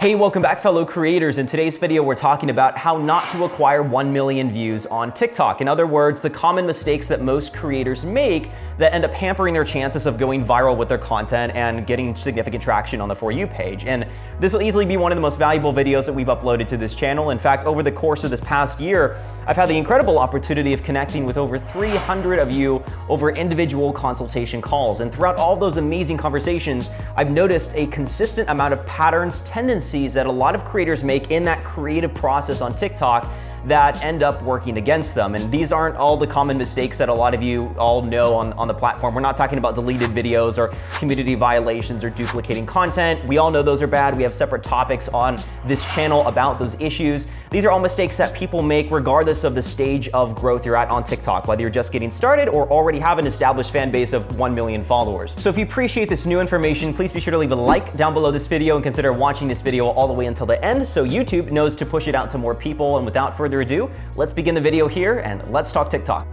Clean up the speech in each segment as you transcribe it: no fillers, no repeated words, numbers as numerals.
Hey, welcome back, fellow creators. In today's video, we're talking about how not to acquire 1 million views on TikTok. In other words, the common mistakes that most creators make that end up hampering their chances of going viral with their content and getting significant traction on the For You page. And this will easily be one of the most valuable videos that we've uploaded to this channel. In fact, over the course of this past year, I've had the incredible opportunity of connecting with over 300 of you over individual consultation calls. And throughout all those amazing conversations, I've noticed a consistent amount of patterns, tendencies that a lot of creators make in that creative process on TikTok that end up working against them. And these aren't all the common mistakes that a lot of you all know on the platform. We're not talking about deleted videos or community violations or duplicating content. We all know those are bad. We have separate topics on this channel about those issues. These are all mistakes that people make regardless of the stage of growth you're at on TikTok, whether you're just getting started or already have an established fan base of 1 million followers. So if you appreciate this new information, please be sure to leave a like down below this video and consider watching this video all the way until the end so YouTube knows to push it out to more people. And without further ado, let's begin the video here and let's talk TikTok.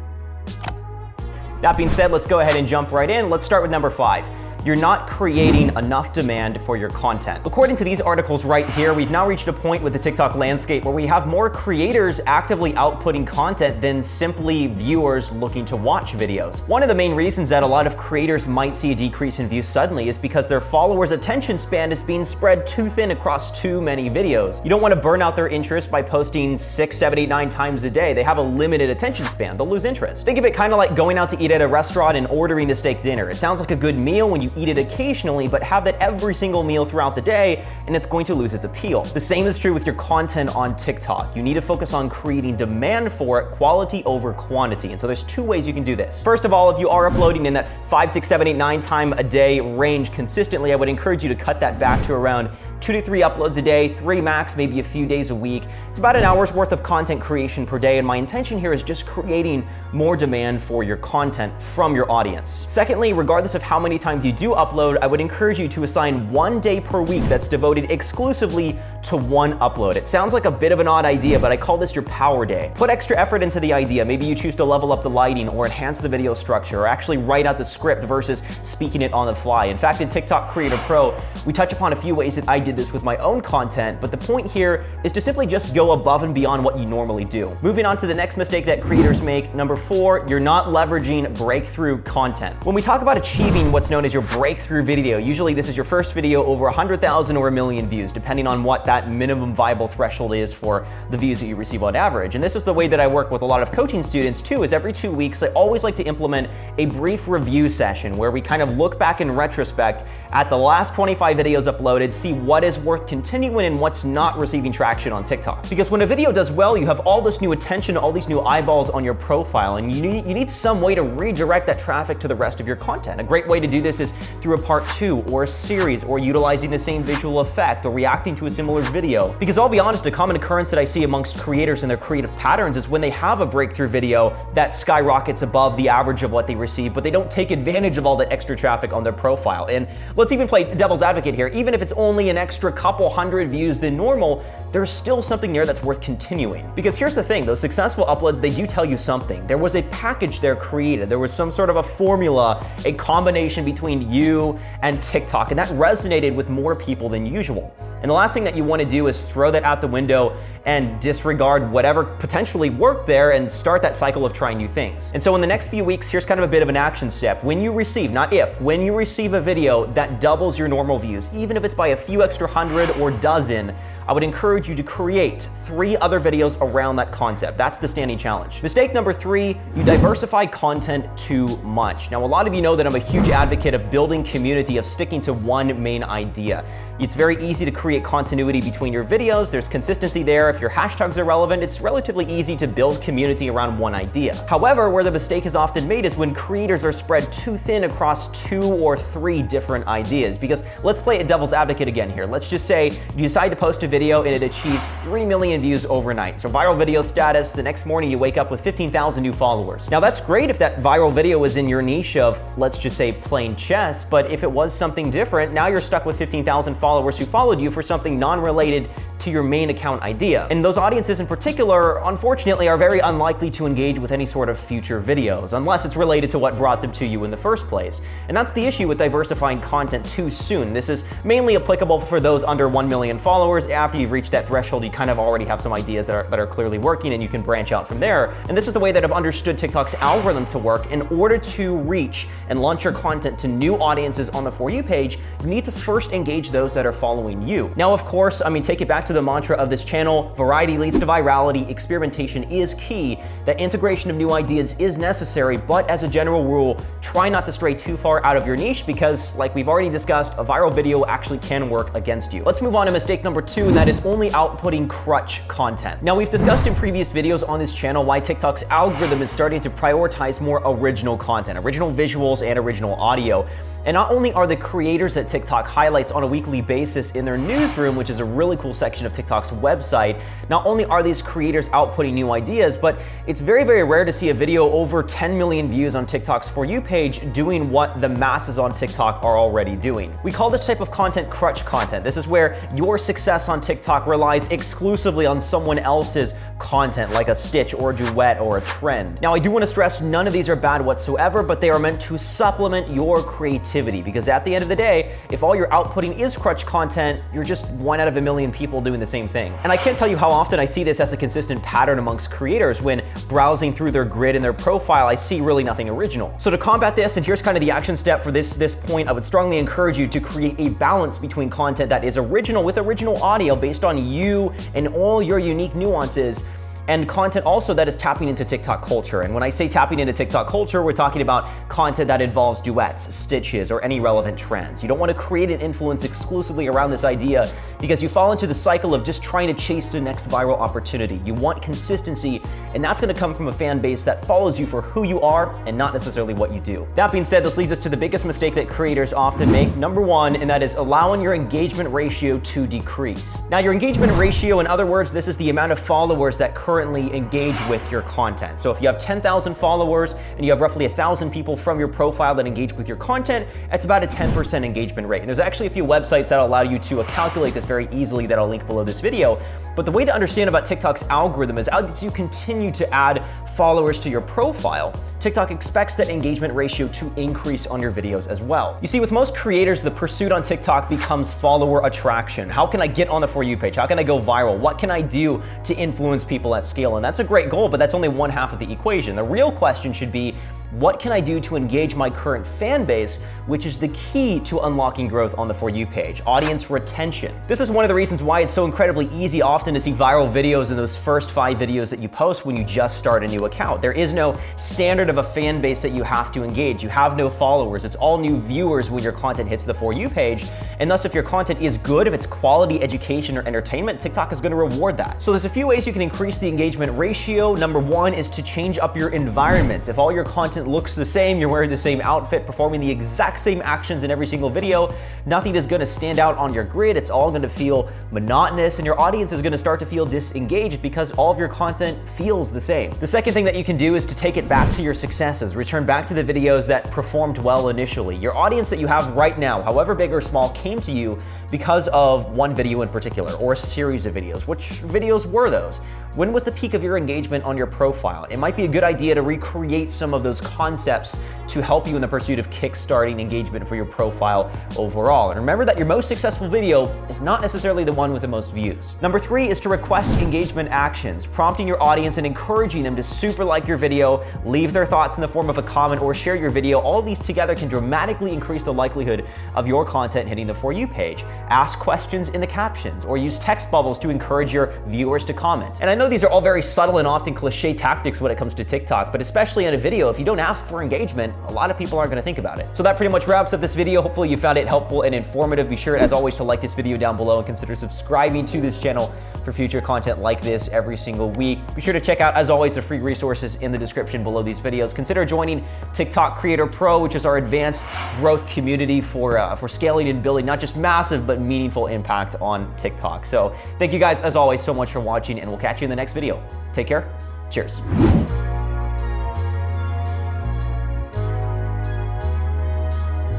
That being said, let's go ahead and jump right in. Let's start with number 5. You're not creating enough demand for your content. According to these articles right here, we've now reached a point with the TikTok landscape where we have more creators actively outputting content than simply viewers looking to watch videos. One of the main reasons that a lot of creators might see a decrease in views suddenly is because their followers' attention span is being spread too thin across too many videos. You don't want to burn out their interest by posting 6, 7, 8, 9 times a day. They have a limited attention span. They'll lose interest. Think of it kind of like going out to eat at a restaurant and ordering a steak dinner. It sounds like a good meal when you eat it occasionally, but have that every single meal throughout the day, and it's going to lose its appeal. The same is true with your content on TikTok. You need to focus on creating demand for it, quality over quantity. And so there's 2 ways you can do this. First of all, if you are uploading in that 5, 6, 7, 8, 9 time a day range consistently, I would encourage you to cut that back to around 2 to 3 uploads a day, 3 max, maybe a few days a week. It's about an hour's worth of content creation per day, and my intention here is just creating more demand for your content from your audience. Secondly, regardless of how many times you do upload, I would encourage you to assign 1 day per week that's devoted exclusively to one upload. It sounds like a bit of an odd idea, but I call this your power day. Put extra effort into the idea. Maybe you choose to level up the lighting or enhance the video structure or actually write out the script versus speaking it on the fly. In fact, in TikTok Creator Pro, we touch upon a few ways that I did this with my own content, but the point here is to simply just go above and beyond what you normally do. Moving on to the next mistake that creators make, number 4, you're not leveraging breakthrough content. When we talk about achieving what's known as your breakthrough video, usually this is your first video over 100,000 or 1 million views, depending on what that minimum viable threshold is for the views that you receive on average. And this is the way that I work with a lot of coaching students too, is every 2 weeks, I always like to implement a brief review session where we kind of look back in retrospect at the last 25 videos uploaded, see what is worth continuing and what's not receiving traction on TikTok. Because when a video does well, you have all this new attention, all these new eyeballs on your profile, and you need some way to redirect that traffic to the rest of your content. A great way to do this is through a part 2 or a series, or utilizing the same visual effect or reacting to a similar video. Because I'll be honest, a common occurrence that I see amongst creators and their creative patterns is when they have a breakthrough video that skyrockets above the average of what they receive, but they don't take advantage of all that extra traffic on their profile. And let's even play devil's advocate here. Even if it's only an extra couple hundred views than normal, there's still something there that's worth continuing. Because here's the thing, those successful uploads, they do tell you something. There was a package there created. There was some sort of a formula, a combination between you and TikTok, and that resonated with more people than usual. And the last thing that you want to do is throw that out the window and disregard whatever potentially worked there and start that cycle of trying new things. And so in the next few weeks, here's kind of a bit of an action step. When you receive, not if, when you receive a video that doubles your normal views, even if it's by a few extra hundred or dozen, I would encourage you to create 3 other videos around that concept. That's the standing challenge. Mistake number 3, you diversify content too much. Now, a lot of you know that I'm a huge advocate of building community, of sticking to one main idea. It's very easy to create continuity between your videos. There's consistency there. If your hashtags are relevant, it's relatively easy to build community around one idea. However, where the mistake is often made is when creators are spread too thin across 2 or 3 different ideas. Because let's play a devil's advocate again here. Let's just say you decide to post a video and it achieves 3 million views overnight. So viral video status, the next morning you wake up with 15,000 new followers. Now that's great if that viral video is in your niche of, let's just say, playing chess, but if it was something different, now you're stuck with 15,000 followers followers who followed you for something non-related to your main account idea. And those audiences in particular, unfortunately, are very unlikely to engage with any sort of future videos, unless it's related to what brought them to you in the first place. And that's the issue with diversifying content too soon. This is mainly applicable for those under 1 million followers. After you've reached that threshold, you kind of already have some ideas that are clearly working, and you can branch out from there. And this is the way that I've understood TikTok's algorithm to work. In order to reach and launch your content to new audiences on the For You page, you need to first engage those that are following you. Now, of course, take it back to the mantra of this channel: variety leads to virality, experimentation is key, that integration of new ideas is necessary, but as a general rule, try not to stray too far out of your niche because, like we've already discussed, a viral video actually can work against you. Let's move on to mistake number 2, and that is only outputting crutch content. Now, we've discussed in previous videos on this channel why TikTok's algorithm is starting to prioritize more original content, original visuals, and original audio. And not only are the creators that TikTok highlights on a weekly basis in their newsroom, which is a really cool section of TikTok's website, not only are these creators outputting new ideas, but it's very, very rare to see a video over 10 million views on TikTok's For You page doing what the masses on TikTok are already doing. We call this type of content crutch content. This is where your success on TikTok relies exclusively on someone else's content, like a stitch or a duet or a trend. Now, I do want to stress none of these are bad whatsoever, but they are meant to supplement your creativity, because at the end of the day, if all you're outputting is crutch content, you're just 1 out of a million people doing the same thing. And I can't tell you how often I see this as a consistent pattern amongst creators. When browsing through their grid and their profile, I see really nothing original. So to combat this, and here's kind of the action step for this point, I would strongly encourage you to create a balance between content that is original with original audio based on you and all your unique nuances, and content also that is tapping into TikTok culture. And when I say tapping into TikTok culture, we're talking about content that involves duets, stitches, or any relevant trends. You don't want to create an influence exclusively around this idea because you fall into the cycle of just trying to chase the next viral opportunity. You want consistency, and that's going to come from a fan base that follows you for who you are and not necessarily what you do. That being said, this leads us to the biggest mistake that creators often make, number 1, and that is allowing your engagement ratio to decrease. Now, your engagement ratio, in other words, this is the amount of followers that currently engage with your content. So if you have 10,000 followers and you have roughly 1,000 people from your profile that engage with your content, it's about a 10% engagement rate. And there's actually a few websites that allow you to calculate this very easily that I'll link below this video. But the way to understand about TikTok's algorithm is as you continue to add followers to your profile, TikTok expects that engagement ratio to increase on your videos as well. You see, with most creators, the pursuit on TikTok becomes follower attraction. How can I get on the For You page? How can I go viral? What can I do to influence people at scale? And that's a great goal, but that's only one half of the equation. The real question should be, what can I do to engage my current fan base, which is the key to unlocking growth on the For You page, audience retention. This is one of the reasons why it's so incredibly easy often to see viral videos in those first 5 videos that you post when you just start a new account. There is no standard of a fan base that you have to engage. You have no followers. It's all new viewers when your content hits the For You page. And thus, if your content is good, if it's quality education or entertainment, TikTok is going to reward that. So there's a few ways you can increase the engagement ratio. Number 1 is to change up your environment. If all your content looks the same, you're wearing the same outfit, performing the exact same actions in every single video, nothing is going to stand out on your grid. It's all going to feel monotonous, and your audience is going to start to feel disengaged because all of your content feels the same. The second thing that you can do is to take it back to your successes. Return back to the videos that performed well initially. Your audience that you have right now, however big or small, came to you because of one video in particular or a series of videos. Which videos were those? When was the peak of your engagement on your profile? It might be a good idea to recreate some of those concepts to help you in the pursuit of kickstarting engagement for your profile overall. And remember that your most successful video is not necessarily the one with the most views. Number 3 is to request engagement actions, prompting your audience and encouraging them to super like your video, leave their thoughts in the form of a comment, or share your video. All of these together can dramatically increase the likelihood of your content hitting the For You page. Ask questions in the captions or use text bubbles to encourage your viewers to comment. And I know these are all very subtle and often cliche tactics when it comes to TikTok, but especially in a video, if you don't ask for engagement, a lot of people aren't going to think about it. So that pretty much wraps up this video. Hopefully you found it helpful and informative. Be sure, as always, to like this video down below and consider subscribing to this channel for future content like this every single week. Be sure to check out, as always, the free resources in the description below these videos. Consider joining TikTok Creator Pro, which is our advanced growth community for scaling and building not just massive, but meaningful impact on TikTok. So thank you guys, as always, so much for watching, and we'll catch you in the next video. Take care. Cheers.